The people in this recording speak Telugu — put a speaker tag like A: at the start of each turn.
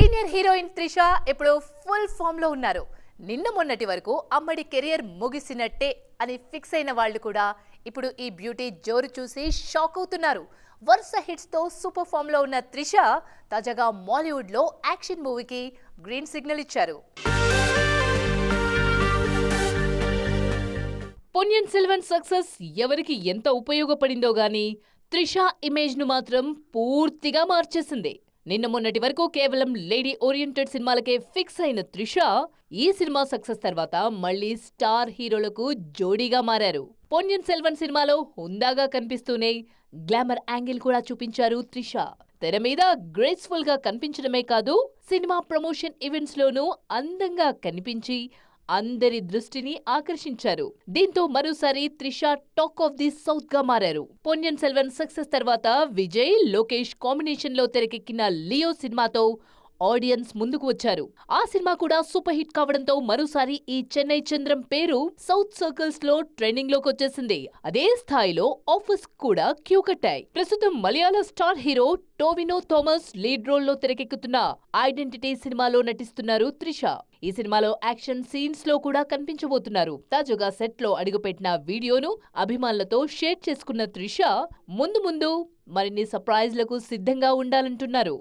A: సీనియర్ హీరోయిన్ త్రిష ఇప్పుడు ఫుల్ ఫామ్ లో ఉన్నారు. నిన్న మొన్నటి వరకు అమ్మడి కెరియర్ ముగిసినట్టే అని ఫిక్స్ అయిన వాళ్ళు కూడా ఇప్పుడు ఈ బ్యూటీ జోరు చూసి షాక్ అవుతున్నారు. వరుస హిట్స్ తో సూపర్ ఫామ్ లో ఉన్న త్రిష తాజాగా మాలీవుడ్ లో యాక్షన్ మూవీకి గ్రీన్ సిగ్నల్ ఇచ్చారు. పొన్నియిన్ సెల్వన్ సక్సెస్ ఎవరికి ఎంత ఉపయోగపడిందో గానీ త్రిష ఇమేజ్ ను మాత్రం పూర్తిగా మార్చేసింది. నిన్న మొన్నటి వరకు కేవలం లేడీ ఓరియంటెడ్ సినిమాలకే ఫిక్స్ అయిన త్రిష ఈ సినిమా సక్సెస్ తర్వాత మళ్లీ స్టార్ హీరోలకు జోడీగా మారారు. పొన్నియిన్ సెల్వన్ సినిమాలో హుందాగా కనిపిస్తూనే గ్లామర్ యాంగిల్ కూడా చూపించారు త్రిష. తెర మీద గ్రేస్ఫుల్ గా కనిపించడమే కాదు, సినిమా ప్రమోషన్ ఈవెంట్స్ లోనూ అందంగా కనిపించి అందరి దృష్టిని ఆకర్షించారు. దీంతో మరోసారి Trisha talk of the south గా మారారు. పొన్నియిన్ సెల్వన్ సక్సెస్ తర్వాత విజయ్, లోకేష్ కాంబినేషన్ లో తెరకెక్కిన లియో సినిమాతో ఆడియన్స్ ముందుకు వచ్చారు. ఆ సినిమా కూడా సూపర్ హిట్ కావడంతో మరోసారి ఈ చెన్నై చంద్రం పేరు సౌత్ సర్కిల్స్ లో ట్రెండింగ్ లోకి వచ్చేసింది. అదే స్థాయిలో ఆఫర్స్ కూడా క్యూ కట్టాయి. ప్రస్తుతం Malayala star hero Tovino Thomas lead role లో తెరకెక్కుతున్న ఐడెంటిటీ సినిమాలో నటిస్తున్నారు త్రిష. ఈ సినిమాలో యాక్షన్ సీన్స్ లో కూడా కనిపించబోతున్నారు. తాజాగా సెట్ లో అడుగుపెట్టిన వీడియోను అభిమానులతో షేర్ చేసుకున్న త్రిష ముందు ముందు మరిన్ని సర్ప్రైజ్లకు సిద్ధంగా ఉండాలంటున్నారు.